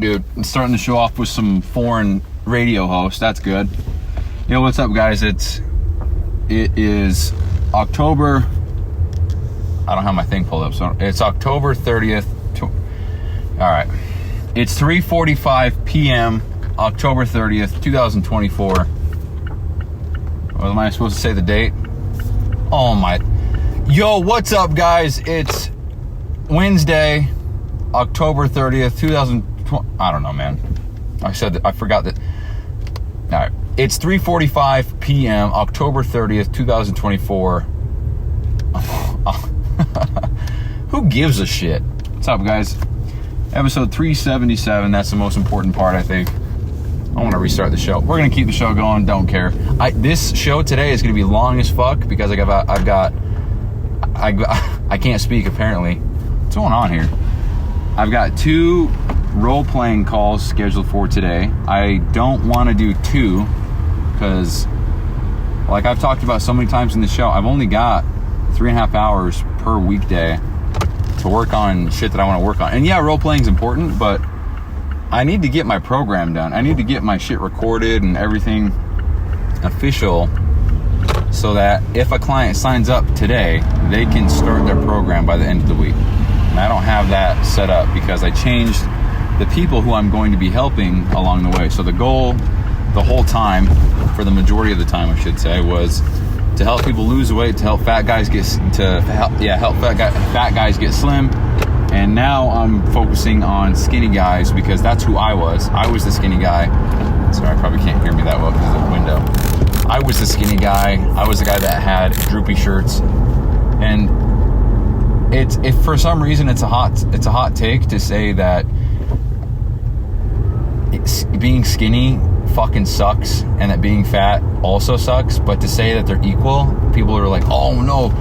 dude. I'm starting the show off with some foreign radio host. That's good. Yo, what's up, guys? It is October. I don't have my thing pulled up, so it's October 30th. All right. It's 3:45 p.m. October 30th, 2024. Or am I supposed to say the date? Oh my. Yo, what's up, guys? It's Wednesday, October 30th, 2020. I don't know, man. I said that. I forgot that. All right. It's 3:45 p.m. October 30th, 2024. Who gives a shit? What's up, guys? Episode 377. That's the most important part, I think. I want to restart the show. We're gonna keep the show going. Don't care. This show today is gonna be long as fuck because I can't speak apparently. What's going on here? I've got 2 role-playing calls scheduled for today. I don't want to do 2 because, like I've talked about so many times in the show, I've only got 3.5 hours per weekday to work on shit that I want to work on. And yeah, role-playing is important, but I need to get my program done. I need to get my shit recorded and everything official so that if a client signs up today, they can start their program by the end of the week. And I don't have that set up because I changed the people who I'm going to be helping along the way. So the goal the whole time, for the majority of the time I should say, was to help people lose weight, to help fat guys get fat guys get slim. And now I'm focusing on skinny guys because that's who I was. I was the skinny guy. Sorry, I probably can't hear me that well because of the window. I was the skinny guy. I was the guy that had droopy shirts. And if for some reason it's a hot take to say that being skinny fucking sucks and that being fat also sucks, but to say that they're equal, people are like, oh no,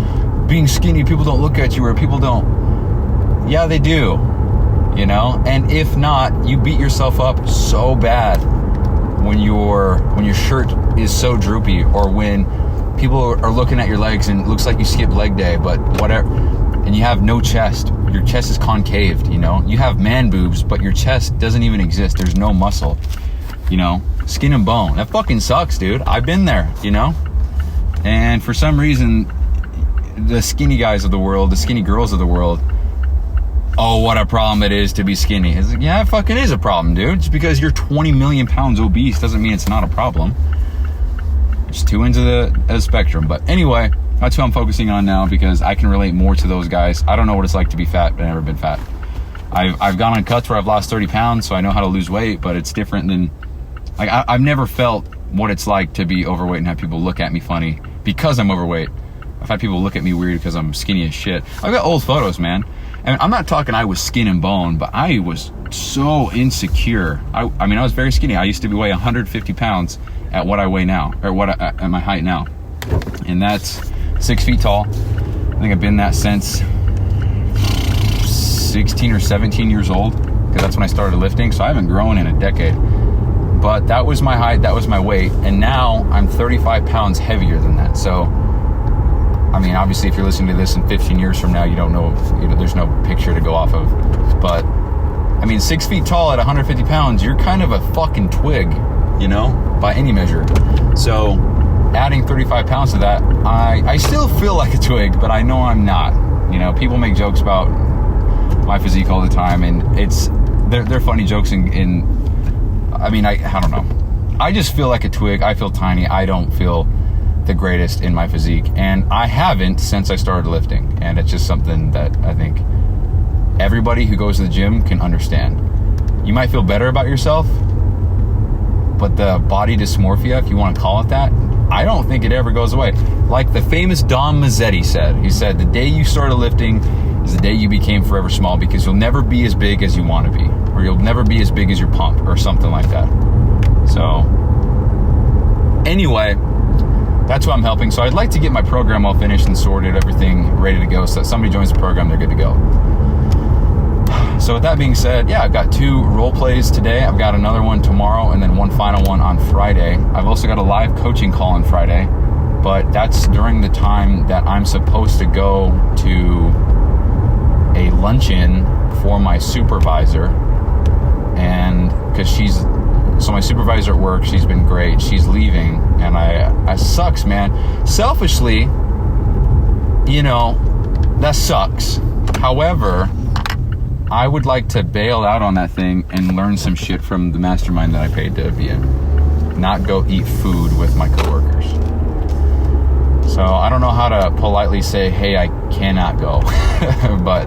being skinny, people don't look at you, or people don't. Yeah, they do, you know? And if not, you beat yourself up so bad when your shirt is so droopy, or when people are looking at your legs and it looks like you skipped leg day, but whatever, and you have no chest. Your chest is concaved, you know? You have man boobs, but your chest doesn't even exist. There's no muscle, you know? Skin and bone. That fucking sucks, dude. I've been there, you know? And for some reason, the skinny guys of the world, the skinny girls of the world, oh, what a problem it is to be skinny. It's like, yeah, it fucking is a problem, dude. Just because you're 20 million pounds obese doesn't mean it's not a problem. It's 2 ends of the spectrum. But anyway, that's who I'm focusing on now because I can relate more to those guys. I don't know what it's like to be fat, but I've never been fat. I've gone on cuts where I've lost 30 pounds, so I know how to lose weight, but it's different than... Like, I've never felt what it's like to be overweight and have people look at me funny because I'm overweight. I've had people look at me weird because I'm skinny as shit. I've got old photos, man. And I'm not talking I was skin and bone, but I was so insecure. I mean, I was very skinny. I used to weigh 150 pounds at what I weigh now, or at my height now. And that's 6 feet tall. I think I've been that since 16 or 17 years old, because that's when I started lifting. So I haven't grown in a decade. But that was my height, that was my weight. And now I'm 35 pounds heavier than that. So, I mean, obviously, if you're listening to this in 15 years from now, you don't know, there's no picture to go off of. But, I mean, 6 feet tall at 150 pounds, you're kind of a fucking twig, you know, by any measure. So, adding 35 pounds to that, I still feel like a twig, but I know I'm not. You know, people make jokes about my physique all the time, and they're funny jokes I mean, I don't know. I just feel like a twig. I feel tiny. I don't feel the greatest in my physique. And I haven't since I started lifting. And it's just something that I think everybody who goes to the gym can understand. You might feel better about yourself, but the body dysmorphia, if you want to call it that, I don't think it ever goes away. Like the famous Dom Mazzetti said. He said, the day you started lifting is the day you became forever small, because you'll never be as big as you want to be. Or you'll never be as big as your pump, or something like that. So, anyway, that's who I'm helping. So I'd like to get my program all finished and sorted, everything ready to go, so that somebody joins the program, they're good to go. So with that being said, yeah, I've got 2 role plays today. I've got another one tomorrow, and then one final one on Friday. I've also got a live coaching call on Friday, but that's during the time that I'm supposed to go to a luncheon for my supervisor. And because so my supervisor at work, she's been great. She's leaving, and I sucks, man. Selfishly, that sucks. However, I would like to bail out on that thing and learn some shit from the mastermind that I paid to be in. Not go eat food with my coworkers. So I don't know how to politely say, hey, I cannot go. But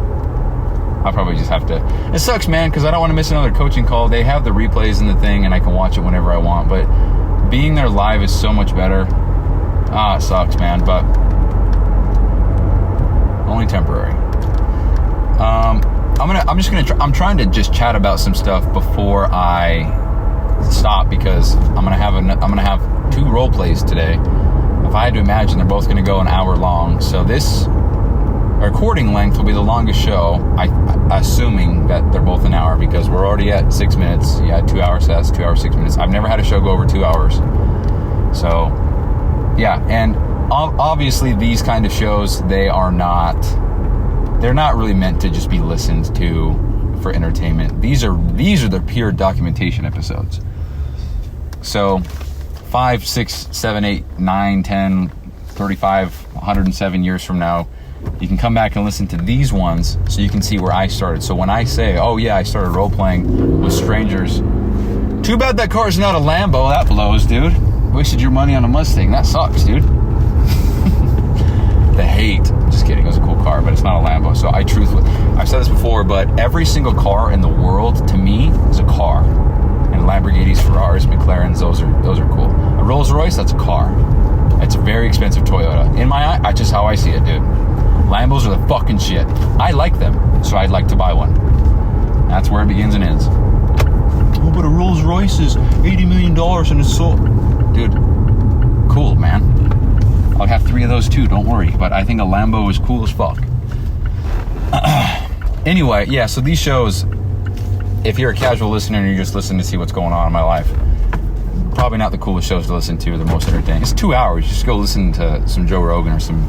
I'll probably just have to. It sucks, man, because I don't want to miss another coaching call. They have the replays in the thing, and I can watch it whenever I want. But being there live is so much better. It sucks, man, but only temporary. I'm trying to just chat about some stuff before I stop, because I'm gonna have 2 role plays today. If I had to imagine, they're both gonna go an hour long. So this recording length will be the longest show, assuming that they're both an hour, because we're already at 6 minutes. Yeah, 2 hours, so that's 2 hours, 6 minutes. I've never had a show go over 2 hours. So, yeah, and obviously these kind of shows, they're not really meant to just be listened to for entertainment. These are the pure documentation episodes. So 5, 6, 7, 8, 9, 10, 35, 107 years from now, you can come back and listen to these ones so you can see where I started. So when I say, oh yeah, I started role-playing with strangers, too bad that car's not a Lambo. That blows, dude. Wasted your money on a Mustang. That sucks, dude. The hate. Just kidding. It was a cool car, but it's not a Lambo. So I've said this before, but every single car in the world, to me, is a car. And Lamborghinis, Ferraris, McLarens, those are cool. A Rolls Royce, that's a car. It's a very expensive Toyota. In my eye, that's just how I see it, dude. Lambos are the fucking shit. I like them, so I'd like to buy one. That's where it begins and ends. Oh, but a Rolls Royce is $80 million and it's so... Dude, cool, man. I'll have 3 of those too, don't worry. But I think a Lambo is cool as fuck. Anyway, yeah, so these shows, if you're a casual listener and you're just listening to see what's going on in my life, probably not the coolest shows to listen to, the most entertaining. It's 2 hours. Just go listen to some Joe Rogan or some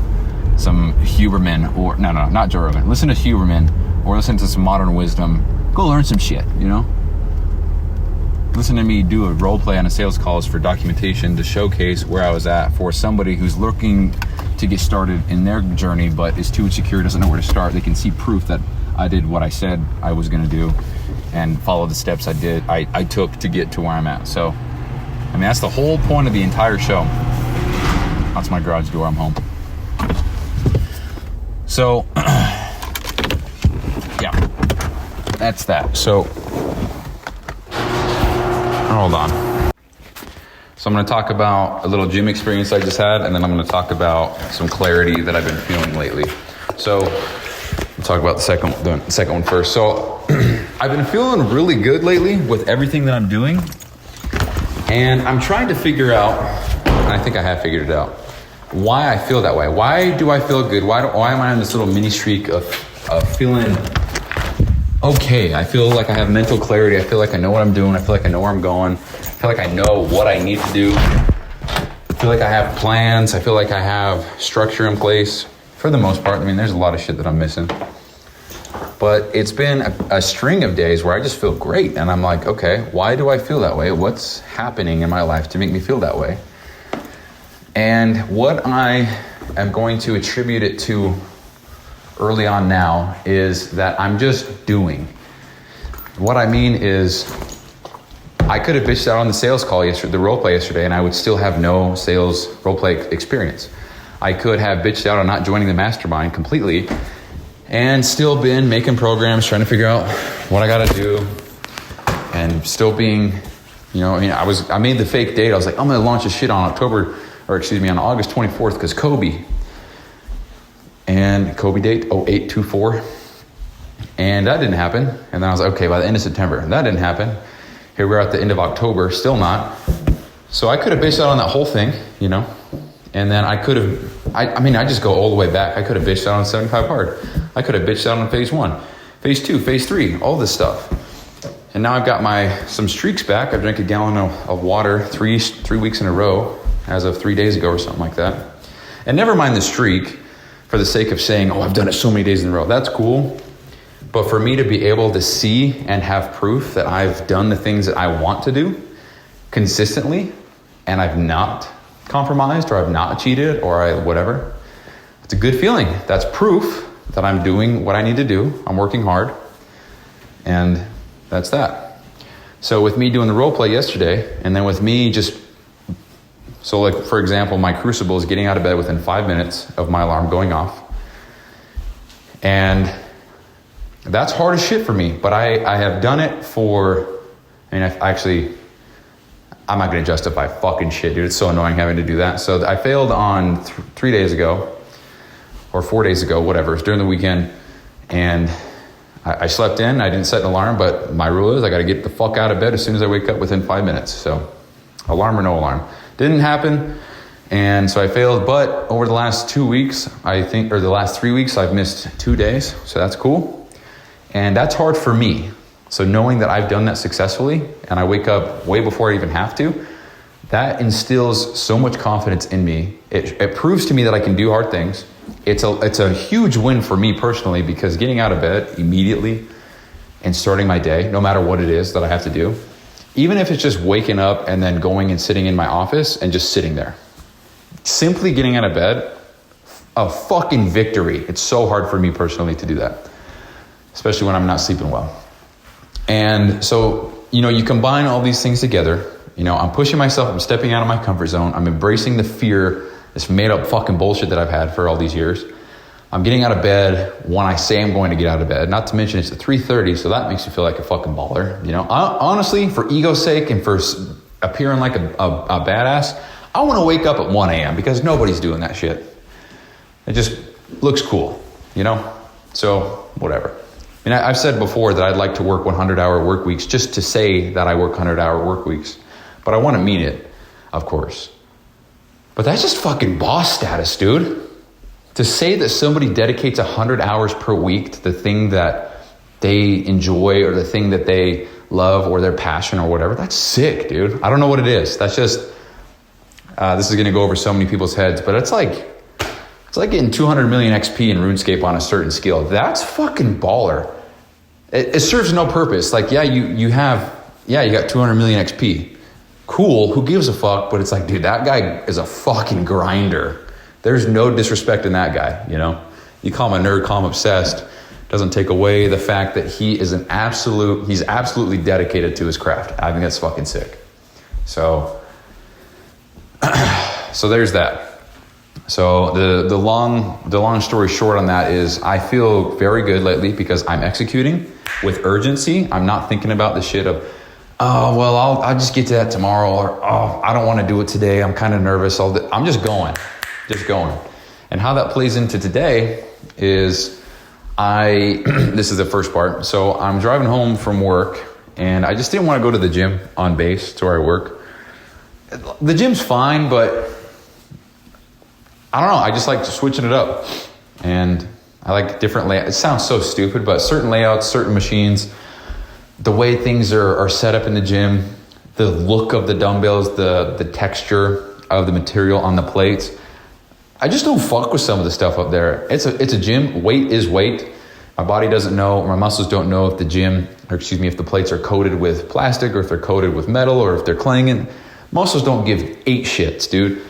Huberman, or no, not Joe Rogan. Listen to Huberman, or listen to some Modern Wisdom. Go learn some shit, Listen to me do a role play on a sales calls for documentation to showcase where I was at for somebody who's looking to get started in their journey but is too insecure, doesn't know where to start. They can see proof that I did what I said I was going to do and follow the steps I took to get to where I'm at. So, that's the whole point of the entire show. That's my garage door. I'm home. So, yeah, that's that. So, hold on. So I'm going to talk about a little gym experience I just had, and then I'm going to talk about some clarity that I've been feeling lately. So we'll talk about the second one first. So I've been feeling really good lately with everything that I'm doing, and I'm trying to figure out, and I think I have figured it out, why I feel that way. Why do I feel good? Why am I on this little mini streak of feeling okay? I feel like I have mental clarity. I feel like I know what I'm doing. I feel like I know where I'm going. I feel like I know what I need to do. I feel like I have plans. I feel like I have structure in place for the most part. There's a lot of shit that I'm missing. But it's been a string of days where I just feel great. And I'm like, okay, why do I feel that way? What's happening in my life to make me feel that way? And what I am going to attribute it to early on now is that I'm just doing. What I mean is, I could have bitched out on the sales call yesterday, the role play yesterday, and I would still have no sales role play experience. I could have bitched out on not joining the mastermind completely and still been making programs, trying to figure out what I got to do, and still being, I made the fake date. I was like, I'm going to launch a shit on on August 24th because Kobe. And Kobe date 0824, and that didn't happen. And then I was like, okay, by the end of September, that didn't happen. Here we're at the end of October, still not. So I could have bitched out on that whole thing, and then I could have, I just go all the way back. I could have bitched out on 75 hard. I could have bitched out on phase 1, phase 2, phase 3, all this stuff. And now I've got some streaks back. I drank a gallon of water three weeks in a row as of 3 days ago or something like that. And never mind the streak, for the sake of saying, oh, I've done it so many days in a row. That's cool. But for me to be able to see and have proof that I've done the things that I want to do consistently, and I've not compromised or I've not cheated or whatever, it's a good feeling. That's proof that I'm doing what I need to do. I'm working hard, and that's that. So with me doing the role play yesterday, and then with me so like, for example, my crucible is getting out of bed within 5 minutes of my alarm going off. And that's hard as shit for me, but I have done it I'm not going to justify fucking shit, dude. It's so annoying having to do that. So I failed on 3 days ago, or 4 days ago, whatever. It was during the weekend, and I slept in. I didn't set an alarm, but my rule is I got to get the fuck out of bed as soon as I wake up within 5 minutes. So alarm or no alarm. Didn't happen, and so I failed. But over the last 2 weeks, or the last 3 weeks, I've missed 2 days. So that's cool. And that's hard for me. So knowing that I've done that successfully, and I wake up way before I even have to, that instills so much confidence in me. It proves to me that I can do hard things. It's a huge win for me personally, because getting out of bed immediately and starting my day, no matter what it is that I have to do, even if it's just waking up and then going and sitting in my office and just sitting there, simply getting out of bed, a fucking victory. It's so hard for me personally to do that, especially when I'm not sleeping well. And so, you combine all these things together. I'm pushing myself, I'm stepping out of my comfort zone, I'm embracing the fear, this made up fucking bullshit that I've had for all these years. I'm getting out of bed when I say I'm going to get out of bed. Not to mention it's at 3:30, so that makes you feel like a fucking baller. Honestly, for ego's sake and for appearing like a badass, I want to wake up at 1 a.m. because nobody's doing that shit. It just looks cool, So, whatever. I've said before that I'd like to work 100-hour work weeks just to say that I work 100-hour work weeks. But I want to mean it, of course. But that's just fucking boss status, dude. To say that somebody dedicates 100 hours per week to the thing that they enjoy or the thing that they love or their passion or whatever, that's sick, dude. I don't know what it is. That's just, this is going to go over so many people's heads, but it's like getting 200 million XP in RuneScape on a certain skill. That's fucking baller. It serves no purpose. Like, you got 200 million XP. Cool, who gives a fuck? But it's like, dude, that guy is a fucking grinder. There's no disrespect in that guy, You call him a nerd, call him obsessed. Doesn't take away the fact that he's absolutely dedicated to his craft. I think that's fucking sick. So there's that. So the long story short on that is I feel very good lately because I'm executing with urgency. I'm not thinking about the shit of, oh, well, I'll just get to that tomorrow, or, oh, I don't want to do it today. I'm kind of nervous. I'm just going. And how that plays into today is this is the first part. So I'm driving home from work, and I just didn't want to go to the gym on base to where I work. The gym's fine, but I don't know. I just like switching it up. And I like different layouts. It sounds so stupid, but certain layouts, certain machines, the way things are set up in the gym, the look of the dumbbells, the texture of the material on the plates. I just don't fuck with some of the stuff up there. It's a gym. Weight is weight. My body doesn't know, my muscles don't know if if the plates are coated with plastic or if they're coated with metal or if they're clanging. Muscles don't give 8 shits, dude.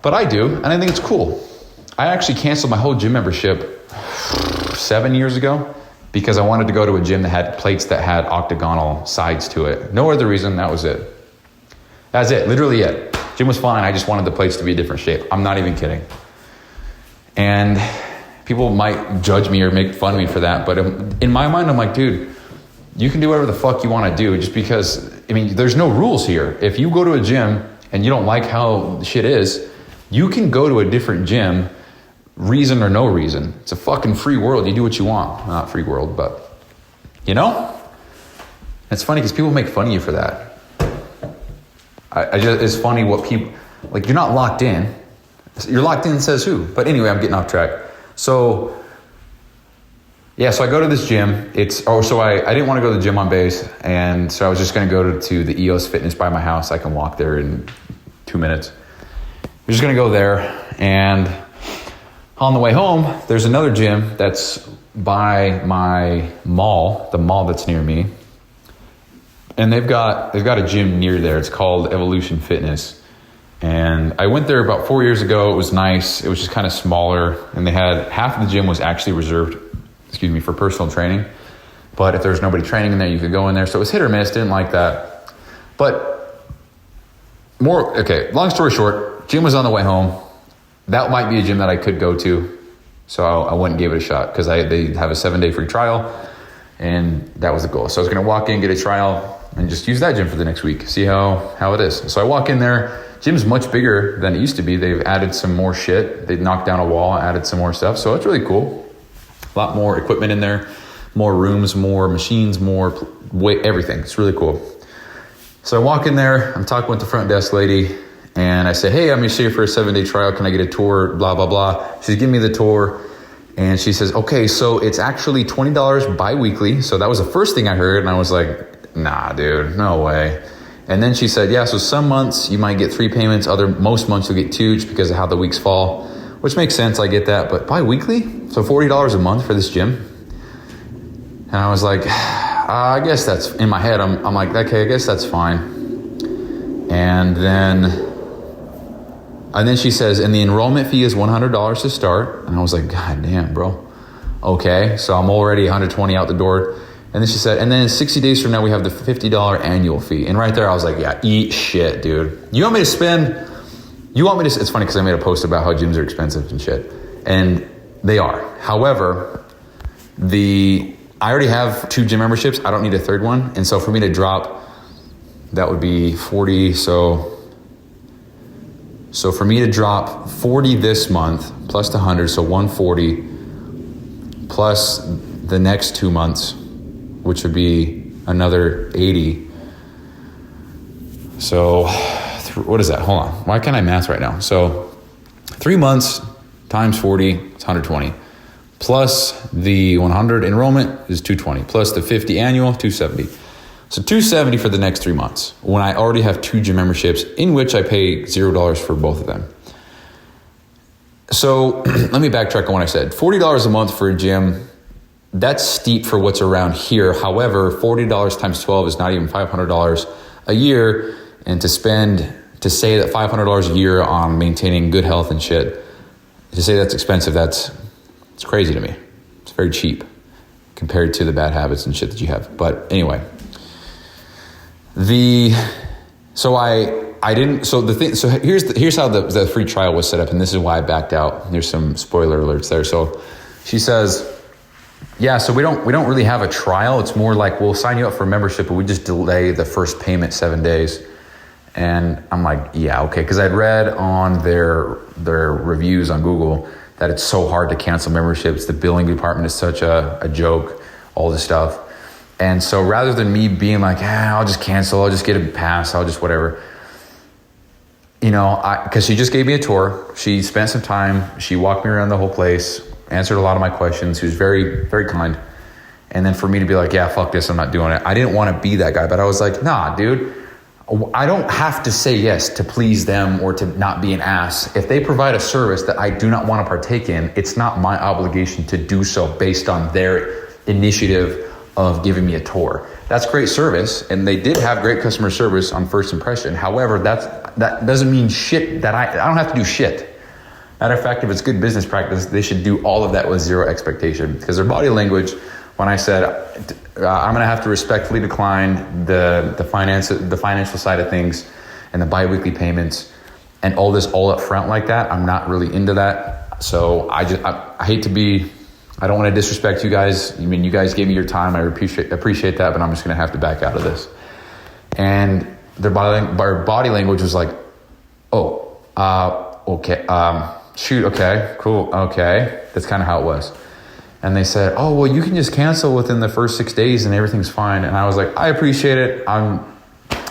But I do, and I think it's cool. I actually canceled my whole gym membership 7 years ago because I wanted to go to a gym that had plates that had octagonal sides to it. No other reason, that was it. That's it, literally it. Gym was fine, I just wanted the plates to be a different shape. I'm not even kidding. And people might judge me or make fun of me for that, but in my mind, I'm like, dude, you can do whatever the fuck you want to do just because, there's no rules here. If you go to a gym and you don't like how shit is, you can go to a different gym, reason or no reason. It's a fucking free world. You do what you want. Not free world, but, It's funny because people make fun of you for that. It's funny what people, like, you're not locked in. You're locked in says who? But anyway, I'm getting off track. So I go to this gym. I didn't want to go to the gym on base. And so I was just going to go to the EOS Fitness by my house. I can walk there in 2 minutes. I'm just going to go there. And on the way home, there's another gym that's by my mall, the mall that's near me, and they've got a gym near there. It's called Evolution Fitness. And I went there about 4 years ago. It was nice. It was just kind of smaller, and they had half of the gym was actually reserved, for personal training. But if there was nobody training in there, you could go in there. So it was hit or miss. Didn't like that. But long story short, gym was on the way home. That might be a gym that I could go to. So I went and gave it a shot because they have a 7-day free trial, and that was the goal. So I was going to walk in, get a trial, and just use that gym for the next week, see how it is. So I walk in there. Gym's much bigger than it used to be. They've added some more shit. They knocked down a wall, added some more stuff. So it's really cool. A lot more equipment in there, more rooms, more machines, more weight, everything. It's really cool. So I walk in there. I'm talking with the front desk lady. And I say, hey, I'm here for a 7-day trial. Can I get a tour? Blah, blah, blah. She's giving me the tour. And she says, okay, so it's actually $20 bi-weekly. So that was the first thing I heard. And I was like, nah, dude, no way. And then she said, yeah, so some months you might get 3 payments. Most months you'll get 2 just because of how the weeks fall, which makes sense. I get that. But bi-weekly? So $40 a month for this gym? And I was like, I guess that's, in my head, I'm like, okay, I guess that's fine. And then she says, and the enrollment fee is $100 to start. And I was like, God damn, bro. Okay, so I'm already $120 out the door. And then she said, and then 60 days from now, we have the $50 annual fee. And right there, I was like, yeah, eat shit, dude. It's funny because I made a post about how gyms are expensive and shit. And they are. However, I already have 2 gym memberships. I don't need a third one. And so for me to drop, that would be 40. So for me to drop 40 this month plus the 100, so 140 plus the next 2 months, which would be another 80. So what is that? Hold on. Why can't I math right now? So 3 months times 40, it's 120. Plus the 100 enrollment is 220. Plus the 50 annual, 270. So 270 for the next 3 months when I already have 2 gym memberships in which I pay $0 for both of them. So let me backtrack on what I said. $40 a month for a gym, that's steep for what's around here. However, $40 times 12 is not even $500 a year. And to say that $500 a year on maintaining good health and shit, to say that's expensive, it's crazy to me. It's very cheap compared to the bad habits and shit that you have. But anyway. Here's how the free trial was set up, and this is why I backed out. There's some spoiler alerts there. So she says, yeah, so we don't really have a trial. It's more like we'll sign you up for a membership, but we just delay the first payment 7 days. And I'm like, yeah, okay, because I'd read on their reviews on Google that it's so hard to cancel memberships. The billing department is such a joke, all this stuff. And so rather than me being like, I'll just cancel, I'll just get a pass, I'll just whatever, because she just gave me a tour. She spent some time. She walked me around the whole place, answered a lot of my questions. She was very, very kind. And then for me to be like, yeah, fuck this, I'm not doing it. I didn't want to be that guy, but I was like, nah, dude, I don't have to say yes to please them or to not be an ass. If they provide a service that I do not want to partake in, it's not my obligation to do so based on their initiative of giving me a tour. That's great service, and they did have great customer service on first impression. However, that doesn't mean shit that I don't have to do shit. Matter of fact, if it's good business practice, they should do all of that with zero expectation, because their body language, when I said, I'm gonna have to respectfully decline the financial side of things and the bi-weekly payments and all this all up front like that, I'm not really into that. So I hate to be, I don't want to disrespect you guys. I mean, you guys gave me your time. I appreciate that, but I'm just going to have to back out of this. And their body language was like, okay, shoot, okay, cool, okay. That's kind of how it was. And they said, oh, well, you can just cancel within the first 6 days and everything's fine. And I was like, I appreciate it. I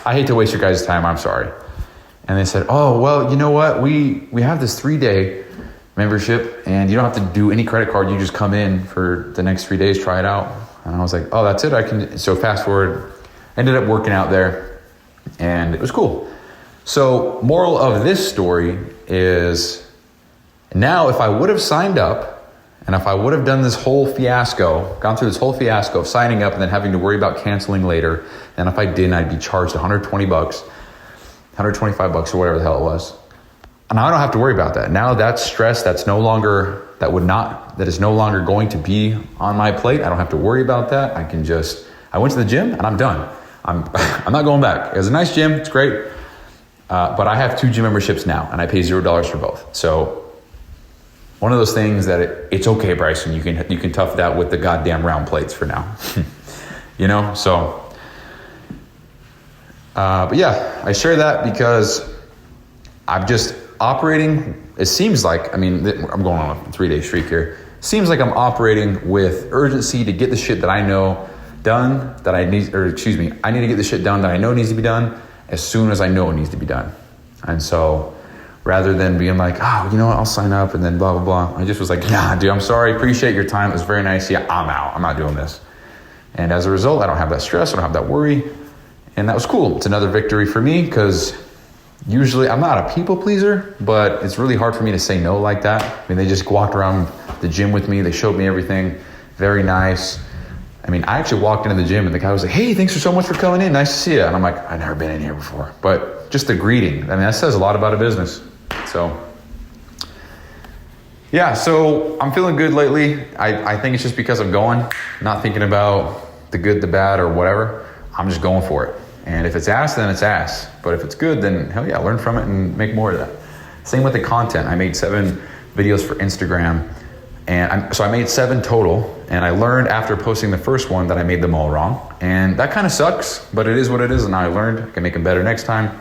hate to waste your guys' time. I'm sorry. And they said, oh, well, you know what? We have this 3-day membership and you don't have to do any credit card. You just come in for the next 3 days, try it out. And I was like, oh, that's it. So fast forward, ended up working out there and it was cool. So moral of this story is now if I would have signed up And if I would have done this whole fiasco, gone through this whole fiasco of signing up and then having to worry about canceling later, and if I didn't, I'd be charged $120, $125 or whatever the hell it was. And I don't have to worry about that. Now that stress, that is no longer going to be on my plate. I don't have to worry about that. I went to the gym and I'm done. I'm not going back. It was a nice gym, it's great. But I have 2 gym memberships now and I pay $0 for both. So one of those things that it's okay, Bryson, you can tough it out with the goddamn round plates for now. So, but yeah, I share that because I'm just operating, it seems like, I'm going on a 3-day streak here. Seems like I'm operating with urgency to get the shit that I know done, I need to get the shit done that I know needs to be done as soon as I know it needs to be done. And so rather than being like, I'll sign up and then blah, blah, blah. I just was like, nah, dude, I'm sorry. Appreciate your time. It was very nice. Yeah, I'm out. I'm not doing this. And as a result, I don't have that stress. I don't have that worry. And that was cool. It's another victory for me because usually I'm not a people pleaser, but it's really hard for me to say no like that. They just walked around the gym with me. They showed me everything. Very nice. I actually walked into the gym and the guy was like, hey, thanks so much for coming in. Nice to see you. And I'm like, I've never been in here before. But just the greeting, that says a lot about a business. So, yeah, so I'm feeling good lately. I think it's just because I'm going, not thinking about the good, the bad, or whatever. I'm just going for it. And if it's ass, then it's ass. But if it's good, then hell yeah, learn from it and make more of that. Same with the content. I made 7 videos for Instagram. And so I made 7 total. And I learned after posting the first one that I made them all wrong. And that kind of sucks, but it is what it is. And I learned I can make them better next time.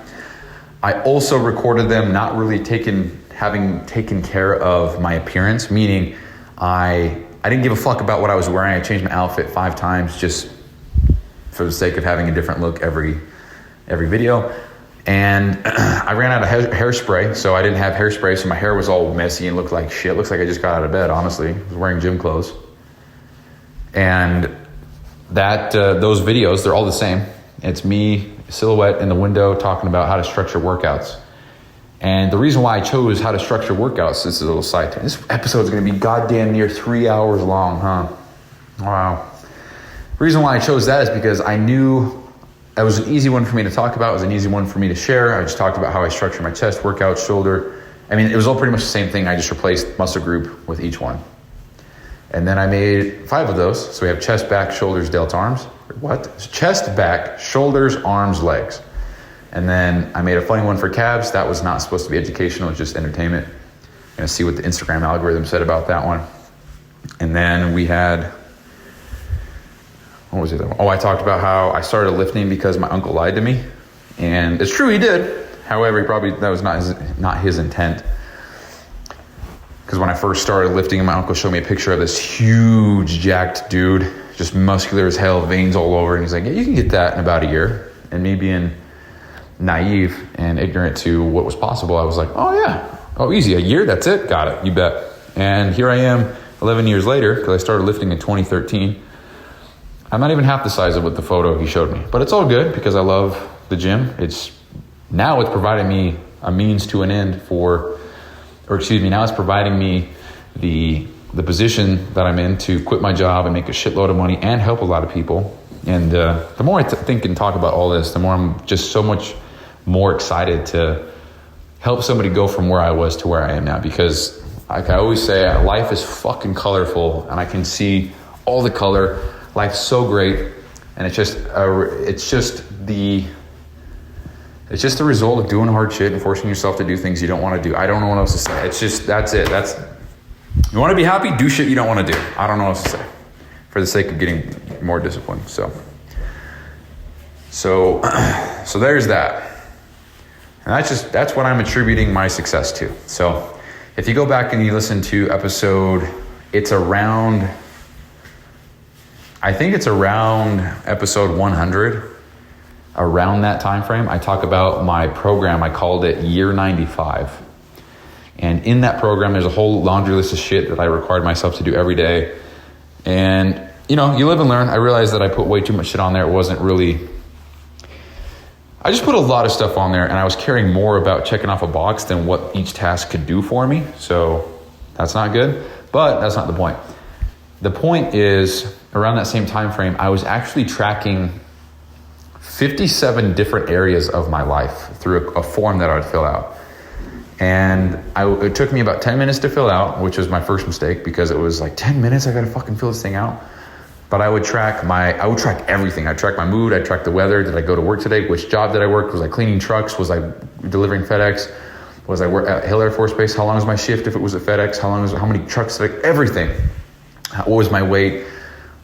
I also recorded them not really having taken care of my appearance, meaning I didn't give a fuck about what I was wearing. I changed my outfit 5 times just for the sake of having a different look every video. And I ran out of hairspray, so I didn't have hairspray, so my hair was all messy and looked like shit. Looks like I just got out of bed, honestly. I was wearing gym clothes. And those videos, they're all the same. It's me, silhouette in the window, talking about how to structure workouts. And the reason why I chose how to structure workouts, this is a little side tangent. This episode is going to be goddamn near 3 hours long, huh? Wow. The reason why I chose that is because I knew it was an easy one for me to talk about. It was an easy one for me to share. I just talked about how I structure my chest, workout, shoulder. It was all pretty much the same thing. I just replaced muscle group with each one. And then I made 5 of those. So we have chest, back, shoulders, delts, arms. What? Chest, back, shoulders, arms, legs. And then I made a funny one for calves. That was not supposed to be educational. It was just entertainment. You're going to see what the Instagram algorithm said about that one. And then we had... what was it? Oh, I talked about how I started lifting because my uncle lied to me. And it's true, he did. However, that was not his intent. Because when I first started lifting, my uncle showed me a picture of this huge jacked dude, just muscular as hell, veins all over. And he's like, yeah, you can get that in about a year. And me being naive and ignorant to what was possible, I was like, oh yeah, oh easy, a year, that's it? Got it, you bet. And here I am 11 years later, because I started lifting in 2013. I'm not even half the size of what the photo he showed me, but it's all good because I love the gym. It's providing me a means to an end now it's providing me the position that I'm in to quit my job and make a shitload of money and help a lot of people. And the more I think and talk about all this, the more I'm just so much more excited to help somebody go from where I was to where I am now. Because like I always say, life is fucking colorful and I can see all the color. Life's so great, and it's just the result of doing hard shit and forcing yourself to do things you don't want to do. I don't know what else to say. That's it. You want to be happy, do shit you don't want to do. I don't know what else to say, for the sake of getting more discipline. So there's that, and that's what I'm attributing my success to. So if you go back and you listen to episode, I think it's around episode 100, around that time frame. I talk about my program. I called it Year 95. And in that program, there's a whole laundry list of shit that I required myself to do every day. And, you live and learn. I realized that I put way too much shit on there. It wasn't really... I just put a lot of stuff on there, and I was caring more about checking off a box than what each task could do for me. So that's not good. But that's not the point. The point is, around that same time frame, I was actually tracking 57 different areas of my life through a form that I would fill out. And it took me about 10 minutes to fill out, which was my first mistake, because it was like 10 minutes, I gotta fucking fill this thing out. But I would track everything. I'd track my mood, I'd track the weather. Did I go to work today? Which job did I work? Was I cleaning trucks? Was I delivering FedEx? Was I work at Hill Air Force Base? How long was my shift if it was at FedEx? How many trucks did everything. What was my weight?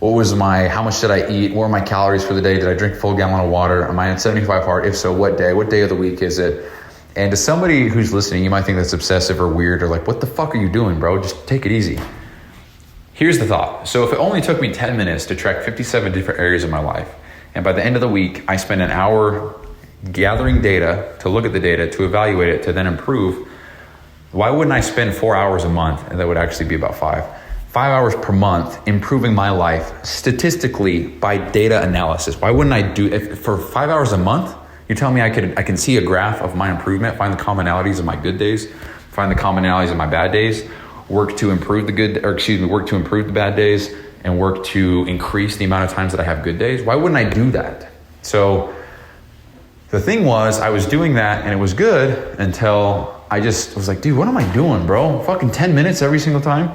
How much did I eat? What were my calories for the day? Did I drink a full gallon of water? Am I at 75 hard? If so, what day? What day of the week is it? And to somebody who's listening, you might think that's obsessive or weird or like, what the fuck are you doing, bro? Just take it easy. Here's the thought. So if it only took me 10 minutes to track 57 different areas of my life, and by the end of the week, I spend an hour gathering data, to look at the data, to evaluate it, to then improve, why wouldn't I spend 4 hours a month, and that would actually be about 5 hours per month improving my life statistically by data analysis? Why wouldn't I do it for 5 hours a month? You tell me I can see a graph of my improvement, find the commonalities of my good days, find the commonalities of my bad days, work to improve the bad days, and work to increase the amount of times that I have good days. Why wouldn't I do that? So the thing was, I was doing that and it was good until I just was like, dude, what am I doing, bro? Fucking 10 minutes every single time.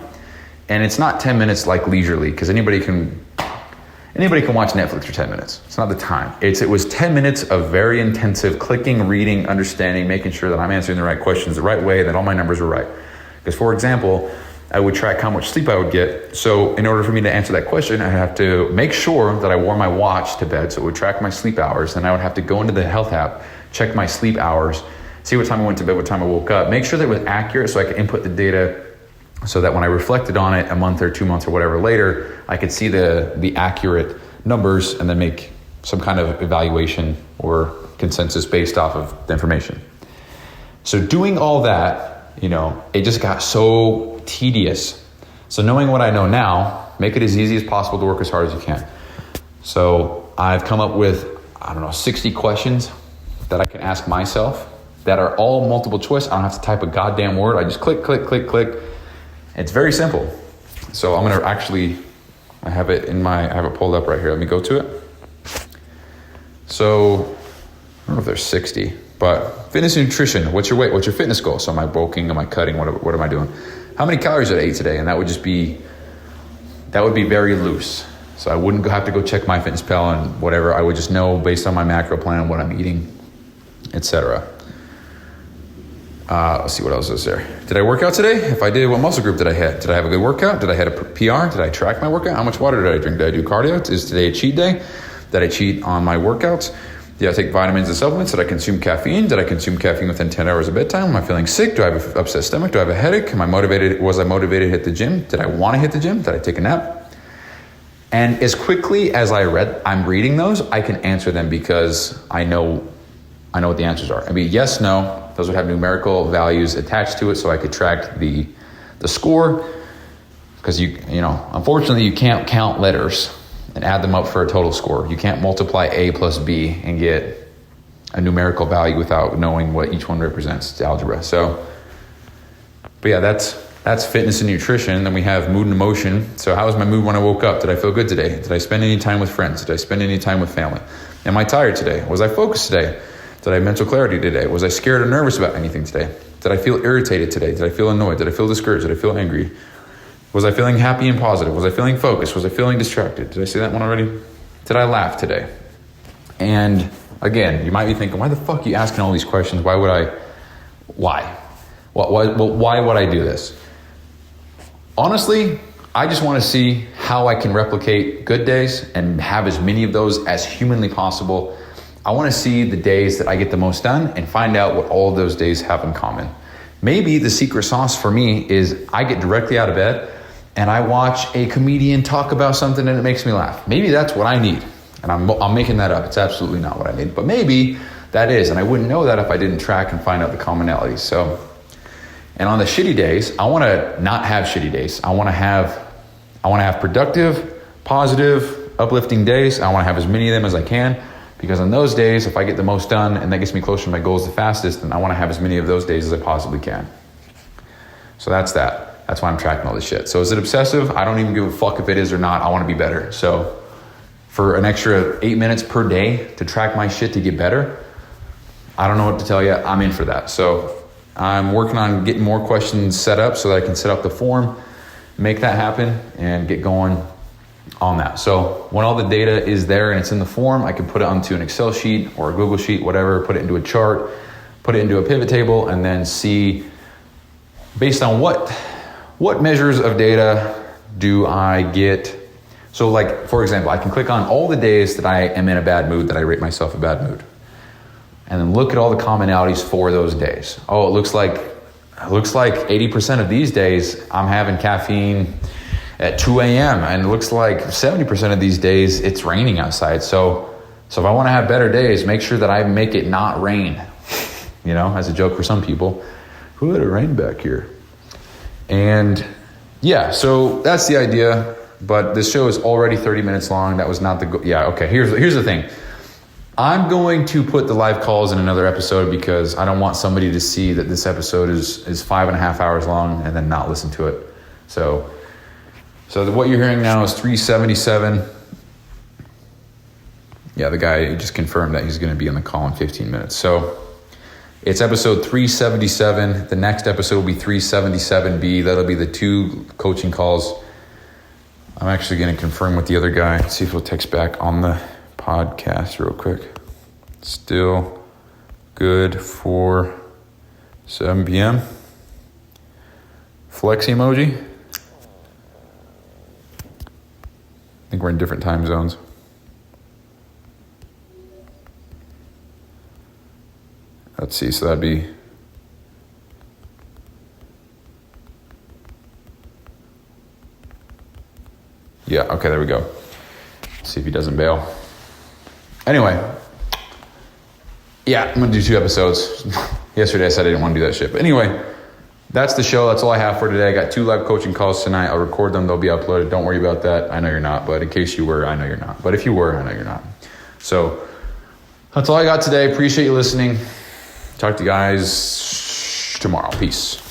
And it's not 10 minutes like leisurely, because anybody can watch Netflix for 10 minutes. It's not the time. It was 10 minutes of very intensive clicking, reading, understanding, making sure that I'm answering the right questions the right way, that all my numbers were right. Because for example, I would track how much sleep I would get. So in order for me to answer that question, I have to make sure that I wore my watch to bed, so it would track my sleep hours. Then I would have to go into the health app, check my sleep hours, see what time I went to bed, what time I woke up, make sure that it was accurate so I could input the data, so that when I reflected on it a month or 2 months or whatever later, I could see the accurate numbers and then make some kind of evaluation or consensus based off of the information. So doing all that, it just got so tedious. So knowing what I know now, make it as easy as possible to work as hard as you can. So I've come up with, 60 questions that I can ask myself that are all multiple choice. I don't have to type a goddamn word. I just click, click, click, click. It's very simple. So I'm going to I have it pulled up right here. Let me go to it. So I don't know if there's 60, but fitness and nutrition. What's your weight? What's your fitness goal? So am I bulking? Am I cutting? What am I doing? How many calories did I eat today? And that would be very loose. So I wouldn't have to go check MyFitnessPal and whatever. I would just know based on my macro plan what I'm eating, etc. Let's see what else is there. Did I work out today? If I did, what muscle group did I hit? Did I have a good workout? Did I hit a PR? Did I track my workout? How much water did I drink? Did I do cardio? Is today a cheat day? Did I cheat on my workouts? Did I take vitamins and supplements? Did I consume caffeine? Did I consume caffeine within 10 hours of bedtime? Am I feeling sick? Do I have an upset stomach? Do I have a headache? Am I motivated? Was I motivated to hit the gym? Did I want to hit the gym? Did I take a nap? And as quickly as I'm reading those, I can answer them because I know what the answers are. Yes, no. Those would have numerical values attached to it, so I could track the score. Because unfortunately, you can't count letters and add them up for a total score. You can't multiply A plus B and get a numerical value without knowing what each one represents. It's algebra. So, but yeah, that's fitness and nutrition. Then we have mood and emotion. So how was my mood when I woke up? Did I feel good today? Did I spend any time with friends? Did I spend any time with family? Am I tired today? Was I focused today? Did I have mental clarity today? Was I scared or nervous about anything today? Did I feel irritated today? Did I feel annoyed? Did I feel discouraged? Did I feel angry? Was I feeling happy and positive? Was I feeling focused? Was I feeling distracted? Did I say that one already? Did I laugh today? And again, you might be thinking, why the fuck are you asking all these questions? Why? Why would I do this? Honestly, I just want to see how I can replicate good days and have as many of those as humanly possible. I want to see the days that I get the most done and find out what all of those days have in common. Maybe the secret sauce for me is I get directly out of bed and I watch a comedian talk about something and it makes me laugh. Maybe that's what I need. And I'm making that up. It's absolutely not what I need. But maybe that is. And I wouldn't know that if I didn't track and find out the commonalities. So, and on the shitty days, I want to not have shitty days. I want to have productive, positive, uplifting days. I want to have as many of them as I can. Because on those days, if I get the most done and that gets me closer to my goals the fastest, then I want to have as many of those days as I possibly can. So that's that. That's why I'm tracking all this shit. So is it obsessive? I don't even give a fuck if it is or not. I want to be better. So for an extra 8 minutes per day to track my shit to get better, I don't know what to tell you. I'm in for that. So I'm working on getting more questions set up so that I can set up the form, make that happen, and get going on that. So when all the data is there and it's in the form, I can put it onto an Excel sheet or a Google sheet, whatever, put it into a chart, put it into a pivot table, and then see based on what measures of data do I get. So like, for example, I can click on all the days that I am in a bad mood, that I rate myself a bad mood, and then look at all the commonalities for those days. Oh, it looks like 80% of these days I'm having caffeine at 2 a.m. and it looks like 70% of these days it's raining outside. So if I want to have better days, make sure that I make it not rain, as a joke for some people. Who let it rain back here? And yeah, so that's the idea. But this show is already 30 minutes long. That was not the goal. Yeah, okay, here's the thing. I'm going to put the live calls in another episode because I don't want somebody to see that this episode is 5.5 hours long and then not listen to it. So what you're hearing now is 377. Yeah, the guy just confirmed that he's going to be on the call in 15 minutes. So it's episode 377. The next episode will be 377B. That'll be the 2 coaching calls. I'm actually going to confirm with the other guy. See if he'll text back on the podcast real quick. Still good for 7 p.m. Flex emoji. I think we're in different time zones. Let's see, so that'd be... Yeah, okay, there we go. See if he doesn't bail. Anyway, yeah, I'm going to do 2 episodes. Yesterday I said I didn't want to do that shit. But anyway, that's the show. That's all I have for today. I got 2 live coaching calls tonight. I'll record them. They'll be uploaded. Don't worry about that. I know you're not. But in case you were, I know you're not. But if you were, I know you're not. So that's all I got today. Appreciate you listening. Talk to you guys tomorrow. Peace.